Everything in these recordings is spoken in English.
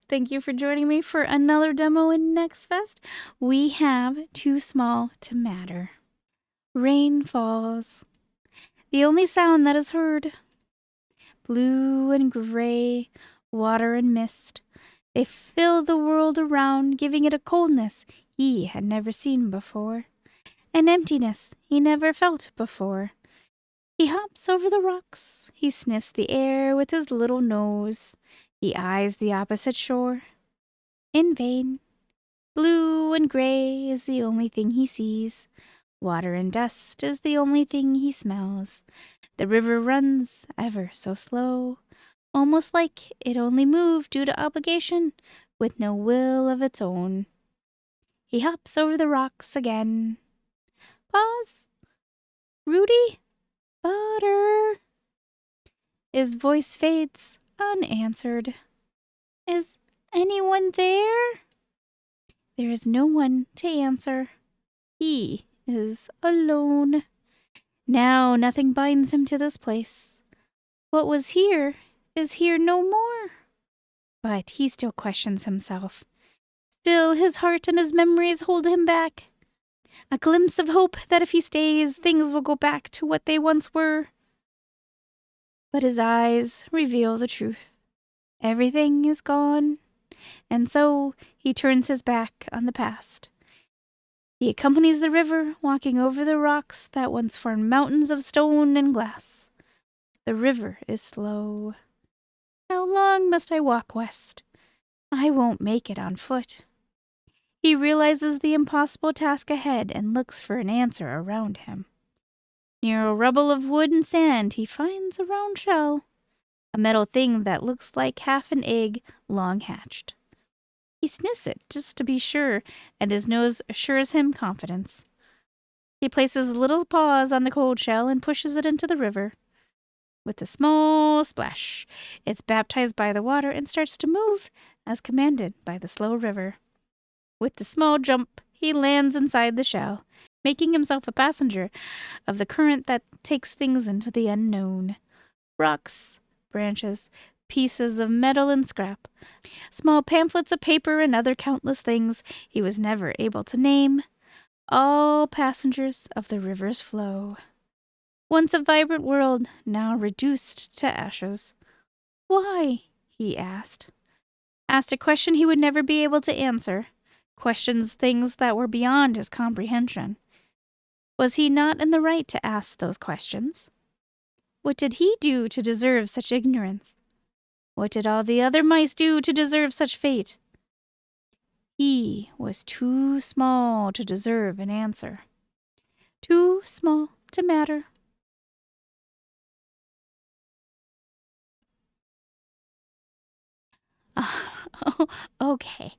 Thank you for joining me for another demo in Next Fest. We have Too Small to Matter. Rain falls. The only sound that is heard. Blue and gray, water and mist. They fill the world around, giving it a coldness he had never seen before. An emptiness he never felt before. He hops over the rocks. He sniffs the air with his little nose. He eyes the opposite shore. In vain. Blue and gray is the only thing he sees. Water and dust is the only thing he smells. The river runs ever so slow, almost like it only moved due to obligation, with no will of its own. He hops over the rocks again. Pause. Rudy? Butter. His voice fades, unanswered. Is anyone there? There is no one to answer. He is alone. Now nothing binds him to this place. What was here is here no more. But he still questions himself. Still his heart and his memories hold him back. A glimpse of hope that if he stays, things will go back to what they once were. But his eyes reveal the truth. Everything is gone. And so he turns his back on the past. He accompanies the river, walking over the rocks that once formed mountains of stone and glass. The river is slow. How long must I walk west? I won't make it on foot. He realizes the impossible task ahead and looks for an answer around him. Near a rubble of wood and sand, he finds a round shell, a metal thing that looks like half an egg long hatched. He sniffs it just to be sure, and his nose assures him confidence. He places little paws on the cold shell and pushes it into the river. With a small splash, it's baptized by the water and starts to move as commanded by the slow river. With the small jump, he lands inside the shell, making himself a passenger of the current that takes things into the unknown. Rocks, branches, pieces of metal and scrap, small pamphlets of paper and other countless things he was never able to name, all passengers of the river's flow. Once a vibrant world, now reduced to ashes. Why? He asked. Asked a question he would never be able to answer. Questions things that were beyond his comprehension. Was he not in the right to ask those questions? What did he do to deserve such ignorance? What did all the other mice do to deserve such fate? He was too small to deserve an answer. Too small to matter. Okay.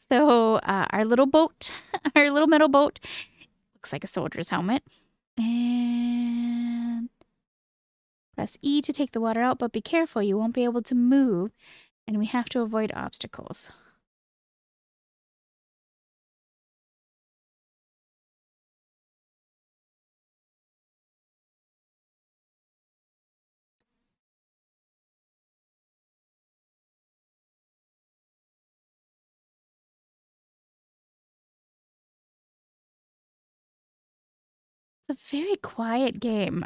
So our little boat, our little metal boat, looks like a soldier's helmet. And press E to take the water out, but be careful, you won't be able to move, and we have to avoid obstacles. It's a very quiet game.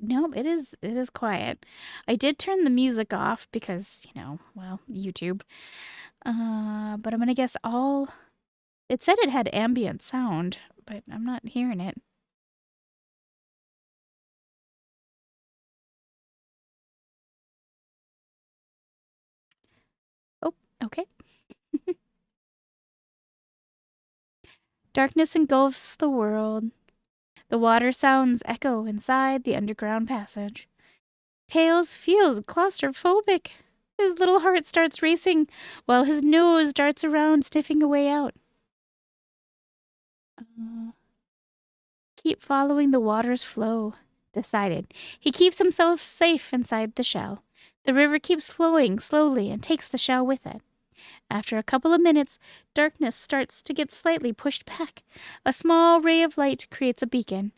Nope, it is quiet. I did turn the music off because, YouTube. But I'm gonna guess it said it had ambient sound, but I'm not hearing it. Oh, okay. Darkness engulfs the world. The water sounds echo inside the underground passage. Tails feels claustrophobic. His little heart starts racing while his nose darts around, sniffing a way out. Keep following the water's flow. Decided. He keeps himself safe inside the shell. The river keeps flowing slowly and takes the shell with it. After a couple of minutes, darkness starts to get slightly pushed back. A small ray of light creates a beacon,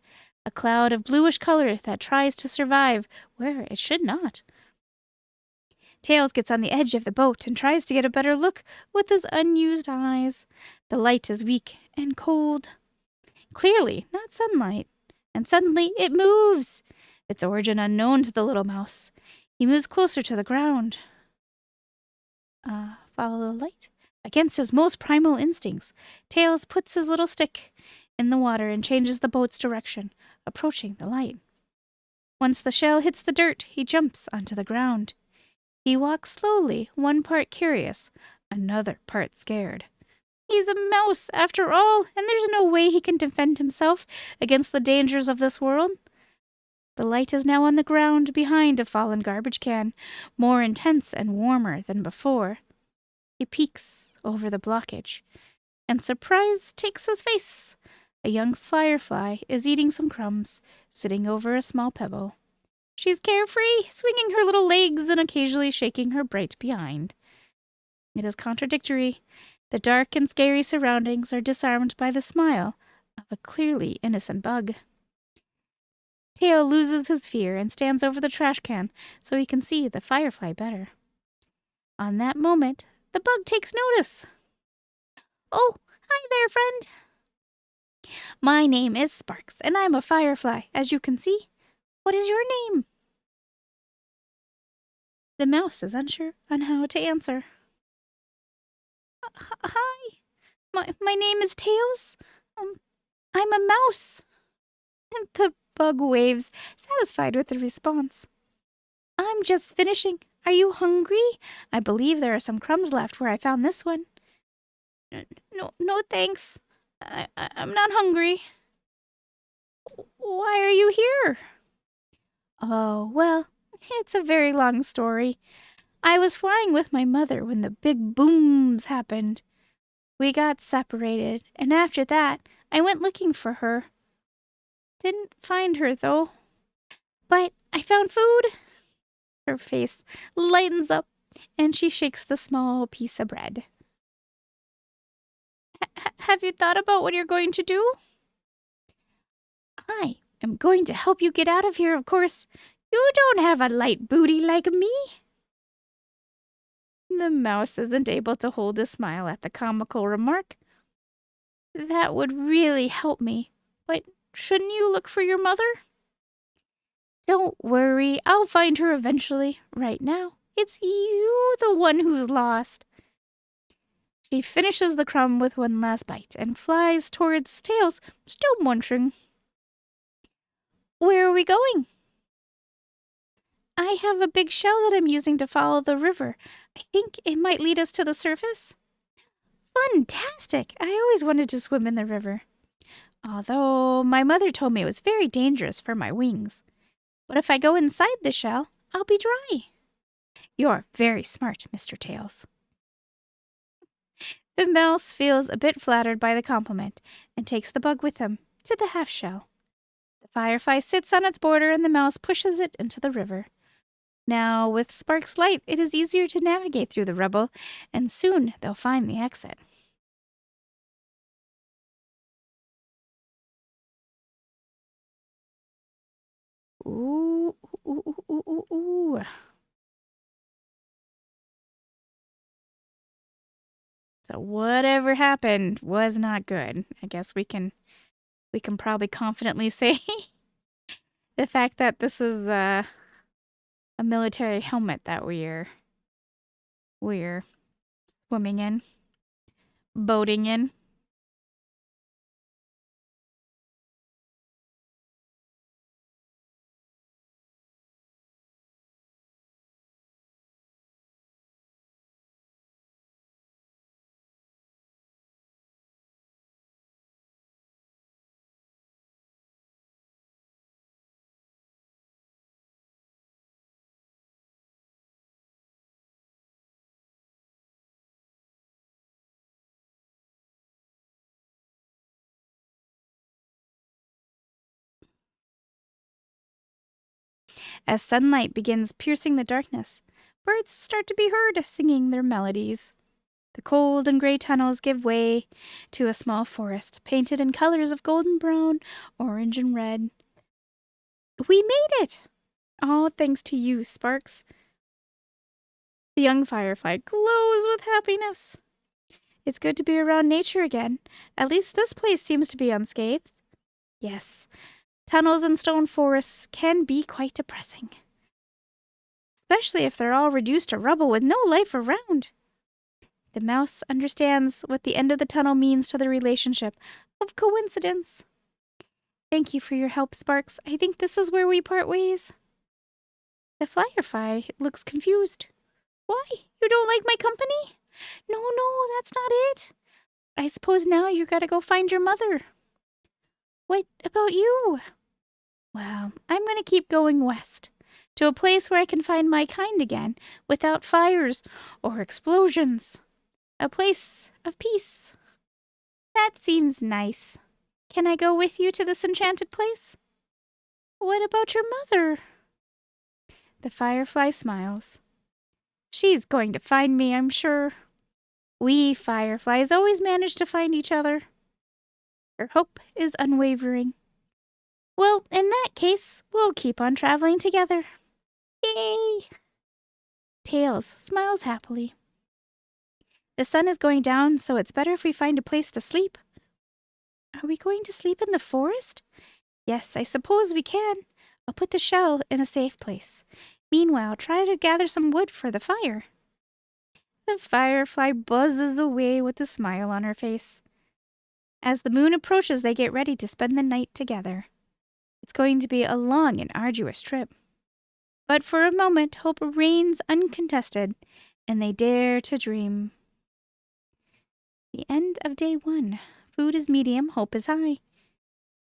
a cloud of bluish color that tries to survive where it should not. Tails gets on the edge of the boat and tries to get a better look with his unused eyes. The light is weak and cold. Clearly not sunlight. And suddenly it moves. Its origin unknown to the little mouse. He moves closer to the ground. Follow the light. Against his most primal instincts, Tails puts his little stick in the water and changes the boat's direction, approaching the light. Once the shell hits the dirt, he jumps onto the ground. He walks slowly, one part curious, another part scared. He's a mouse, after all, and there's no way he can defend himself against the dangers of this world. The light is now on the ground behind a fallen garbage can, more intense and warmer than before. He peeks over the blockage, and surprise takes his face. A young firefly is eating some crumbs, sitting over a small pebble. She's carefree, swinging her little legs and occasionally shaking her bright behind. It is contradictory. The dark and scary surroundings are disarmed by the smile of a clearly innocent bug. Teo loses his fear and stands over the trash can so he can see the firefly better. On that moment, the bug takes notice. "Oh, hi there, friend. My name is Sparks, and I'm a firefly, as you can see. What is your name?" The mouse is unsure on how to answer. "Hi, my name is Tails. I'm a mouse." And the bug waves, satisfied with the response. "I'm just finishing. Are you hungry? I believe there are some crumbs left where I found this one." No, thanks. I'm not hungry." "Why are you here?" "Oh, well, it's a very long story. I was flying with my mother when the big booms happened. We got separated, and after that, I went looking for her. Didn't find her, though. But I found food." Her face lightens up, and she shakes the small piece of bread. "Have you thought about what you're going to do?" "I am going to help you get out of here, of course. You don't have a light booty like me." The mouse isn't able to hold a smile at the comical remark. "That would really help me, but shouldn't you look for your mother?" "Don't worry, I'll find her eventually. Right now, it's you, the one who's lost." She finishes the crumb with one last bite and flies towards Tails, still munching. "Where are we going?" "I have a big shell that I'm using to follow the river. I think it might lead us to the surface." "Fantastic! I always wanted to swim in the river. Although my mother told me it was very dangerous for my wings. But if I go inside the shell, I'll be dry." "You're very smart, Mr. Tails." The mouse feels a bit flattered by the compliment and takes the bug with him to the half shell. The firefly sits on its border and the mouse pushes it into the river. Now, with Spark's light, it is easier to navigate through the rubble, and soon they'll find the exit. Ooh, ooh, ooh, ooh, ooh, ooh. So whatever happened was not good. I guess we can probably confidently say the fact that this is a military helmet that we're swimming in, boating in. As sunlight begins piercing the darkness, birds start to be heard singing their melodies. The cold and gray tunnels give way to a small forest painted in colors of golden brown, orange, and red. "We made it! All thanks to you, Sparks." The young firefly glows with happiness. It's good to be around nature again. At least this place seems to be unscathed. Yes, tunnels and stone forests can be quite depressing, especially if they're all reduced to rubble with no life around. The mouse understands what the end of the tunnel means to the relationship of coincidence. Thank you for your help, Sparks. I think this is where we part ways. The firefly looks confused. Why? You don't like my company? No, that's not it. I suppose now you gotta go find your mother. What about you? Well, I'm gonna keep going west, to a place where I can find my kind again, without fires or explosions. A place of peace. That seems nice. Can I go with you to this enchanted place? What about your mother? The firefly smiles. She's going to find me, I'm sure. We fireflies always manage to find each other. Her hope is unwavering. Well, in that case, we'll keep on traveling together. Yay! Tails smiles happily. The sun is going down, so it's better if we find a place to sleep. Are we going to sleep in the forest? Yes, I suppose we can. I'll put the shell in a safe place. Meanwhile, try to gather some wood for the fire. The firefly buzzes away with a smile on her face. As the moon approaches, they get ready to spend the night together. It's going to be a long and arduous trip. But for a moment, hope reigns uncontested, and they dare to dream. The end of day 1. Food is medium, hope is high.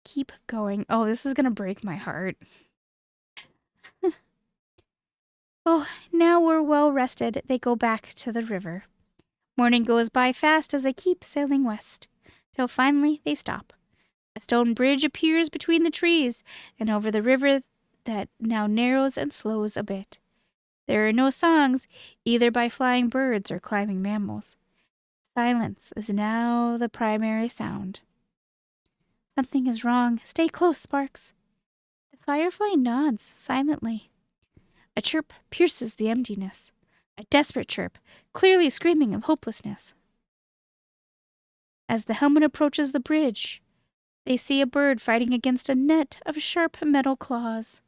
Keep going. Oh, this is going to break my heart. Oh, now we're well rested, they go back to the river. Morning goes by fast as they keep sailing west, till finally they stop. A stone bridge appears between the trees and over the river that now narrows and slows a bit. There are no songs, either by flying birds or climbing mammals. Silence is now the primary sound. Something is wrong. Stay close, Sparks. The firefly nods silently. A chirp pierces the emptiness. A desperate chirp, clearly screaming of hopelessness. As the helmet approaches the bridge, they see a bird fighting against a net of sharp metal claws.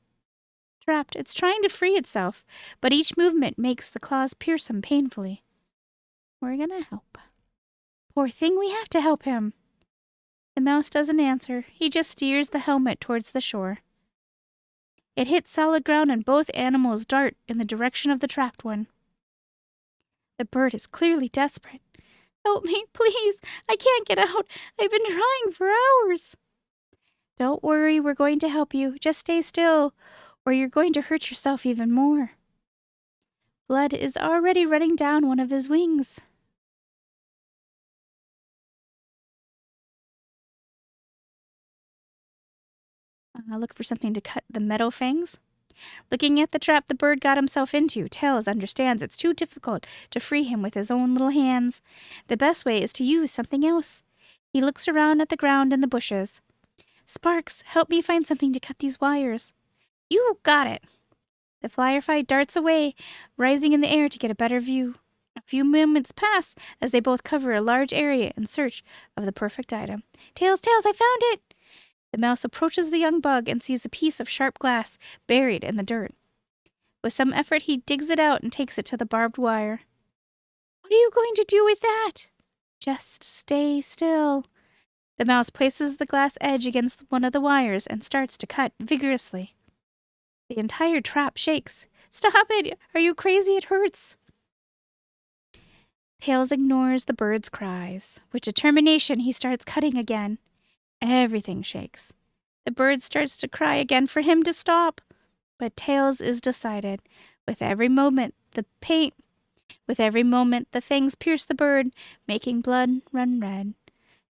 Trapped, it's trying to free itself, but each movement makes the claws pierce him painfully. We're gonna help. Poor thing, we have to help him. The mouse doesn't answer. He just steers the helmet towards the shore. It hits solid ground and both animals dart in the direction of the trapped one. The bird is clearly desperate. Help me, please. I can't get out. I've been trying for hours. Don't worry, we're going to help you. Just stay still, or you're going to hurt yourself even more. Blood is already running down one of his wings. Look for something to cut the metal fangs. Looking at the trap the bird got himself into, Tails understands it's too difficult to free him with his own little hands. The best way is to use something else. He looks around at the ground and the bushes. Sparks, help me find something to cut these wires. You got it. The firefly darts away, rising in the air to get a better view. A few moments pass as they both cover a large area in search of the perfect item. Tails, I found it! The mouse approaches the young bug and sees a piece of sharp glass buried in the dirt. With some effort, he digs it out and takes it to the barbed wire. What are you going to do with that? Just stay still. The mouse places the glass edge against one of the wires and starts to cut vigorously. The entire trap shakes. Stop it! Are you crazy? It hurts. Tails ignores the bird's cries. With determination, he starts cutting again. Everything shakes. The bird starts to cry again for him to stop. But Tails is decided. With every moment, the fangs pierce the bird, making blood run red.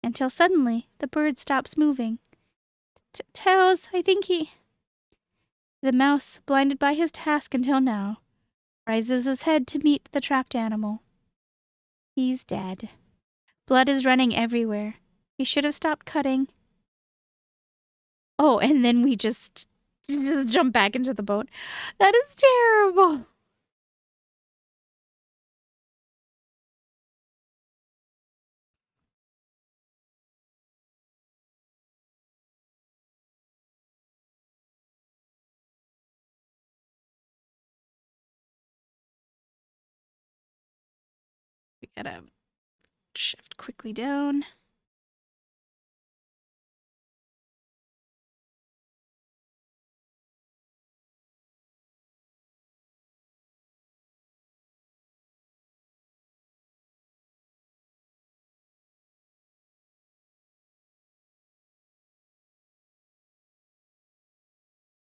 Until suddenly, the bird stops moving. Tails, I think he... The mouse, blinded by his task until now, raises his head to meet the trapped animal. He's dead. Blood is running everywhere. He should have stopped cutting. Oh, and then we just jump back into the boat. That is terrible. Gotta shift quickly down.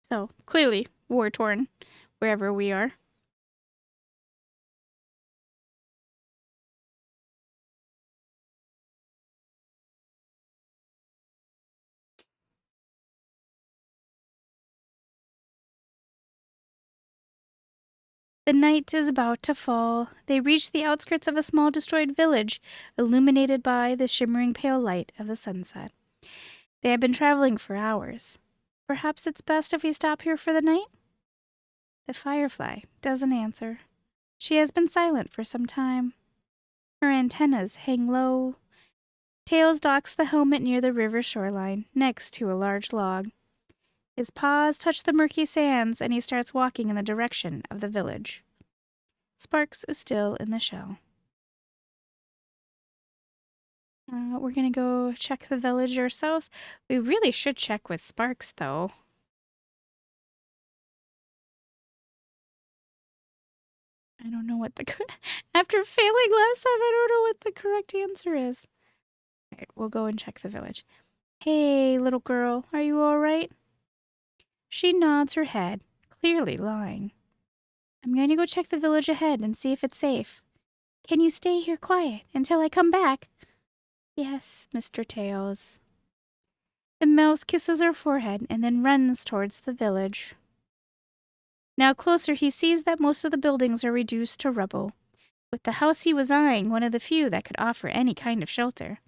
So, clearly war-torn wherever we are. The night is about to fall. They reach the outskirts of a small destroyed village, illuminated by the shimmering pale light of the sunset. They have been traveling for hours. Perhaps it's best if we stop here for the night? The firefly doesn't answer. She has been silent for some time. Her antennas hang low. Tails docks the helmet near the river shoreline, next to a large log. His paws touch the murky sands, and he starts walking in the direction of the village. Sparks is still in the shell. We're gonna go check the village ourselves. We really should check with Sparks, though. I don't know what the... After failing last time, I don't know what the correct answer is. All right, we'll go and check the village. Hey, little girl, are you all right? She nods her head, clearly lying. I'm going to go check the village ahead and see if it's safe. Can you stay here quiet until I come back? Yes, Mr. Tails. The mouse kisses her forehead and then runs towards the village. Now closer, he sees that most of the buildings are reduced to rubble, with the house he was eyeing one of the few that could offer any kind of shelter.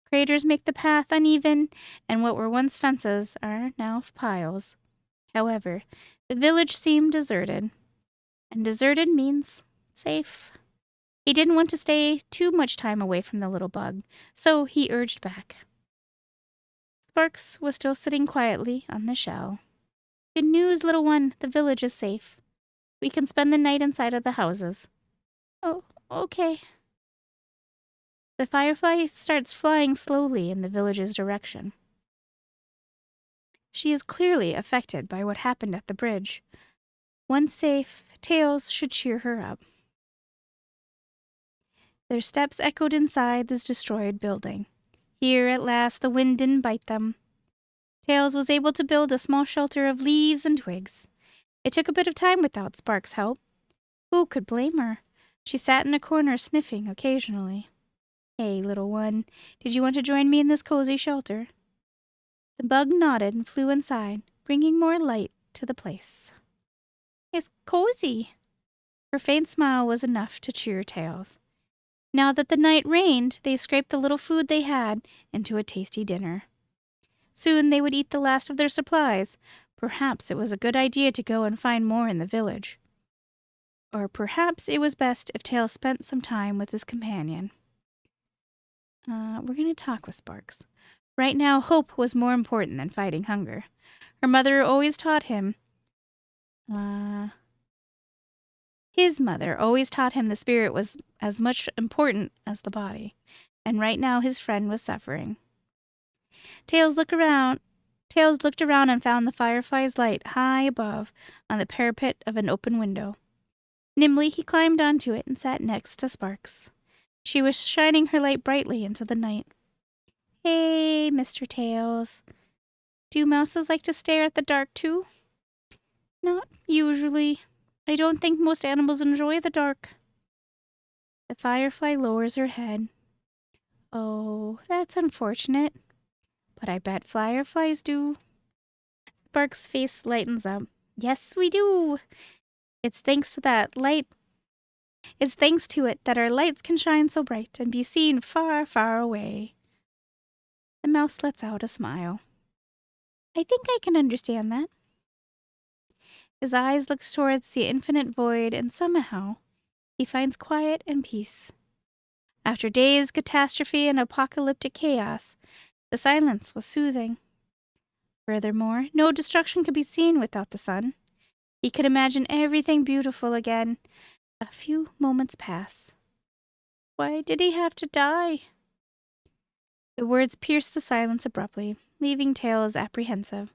Craters make the path uneven, and what were once fences are now piles. However, the village seemed deserted, and deserted means safe. He didn't want to stay too much time away from the little bug, so he urged back. Sparks was still sitting quietly on the shell. Good news, little one, the village is safe. We can spend the night inside of the houses. Oh, okay. The firefly starts flying slowly in the village's direction. She is clearly affected by what happened at the bridge. Once safe, Tails should cheer her up. Their steps echoed inside this destroyed building. Here, at last, the wind didn't bite them. Tails was able to build a small shelter of leaves and twigs. It took a bit of time without Spark's help. Who could blame her? She sat in a corner sniffing occasionally. Hey, little one, did you want to join me in this cozy shelter? The bug nodded and flew inside, bringing more light to the place. It's cozy. Her faint smile was enough to cheer Tails. Now that the night rained, they scraped the little food they had into a tasty dinner. Soon they would eat the last of their supplies. Perhaps it was a good idea to go and find more in the village. Or perhaps it was best if Tails spent some time with his companion. We're going to talk with Sparks. Right now, hope was more important than fighting hunger. Her mother always taught him... His mother always taught him the spirit was as much important as the body, and right now his friend was suffering. Tails looked around and found the firefly's light high above on the parapet of an open window. Nimbly he climbed onto it and sat next to Sparks. She was shining her light brightly into the night. Hey, Mr. Tails. Do mouses like to stare at the dark too? Not usually. I don't think most animals enjoy the dark. The firefly lowers her head. Oh, that's unfortunate. But I bet fireflies do. Spark's face lightens up. Yes, we do. It's thanks to it that our lights can shine so bright and be seen far, far away. The mouse lets out a smile. I think I can understand that. His eyes look towards the infinite void, and somehow he finds quiet and peace. After days of catastrophe and apocalyptic chaos, the silence was soothing. Furthermore, no destruction could be seen without the sun. He could imagine everything beautiful again. A few moments pass. Why did he have to die? The words pierced the silence abruptly, leaving Tails apprehensive.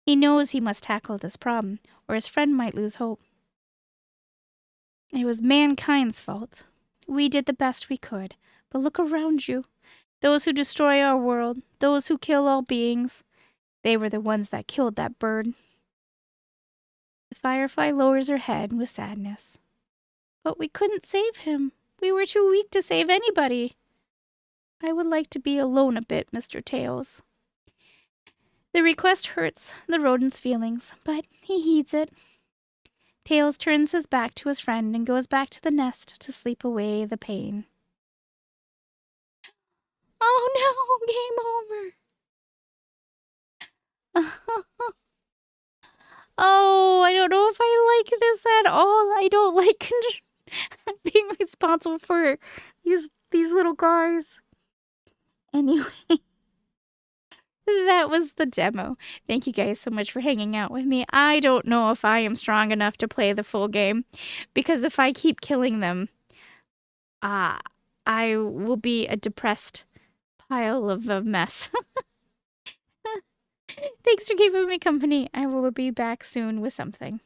He knows he must tackle this problem, or his friend might lose hope. It was mankind's fault. We did the best we could, but look around you. Those who destroy our world, those who kill all beings, they were the ones that killed that bird. The firefly lowers her head with sadness. But we couldn't save him. We were too weak to save anybody. I would like to be alone a bit, Mr. Tails. The request hurts the rodent's feelings, but he heeds it. Tails turns his back to his friend and goes back to the nest to sleep away the pain. Oh no, game over. Oh, I don't know if I like this at all. I don't like being responsible for these little guys. Anyway, that was the demo. Thank you guys so much for hanging out with me. I don't know if I am strong enough to play the full game, because if I keep killing them, I will be a depressed pile of a mess. Thanks for keeping me company. I will be back soon with something.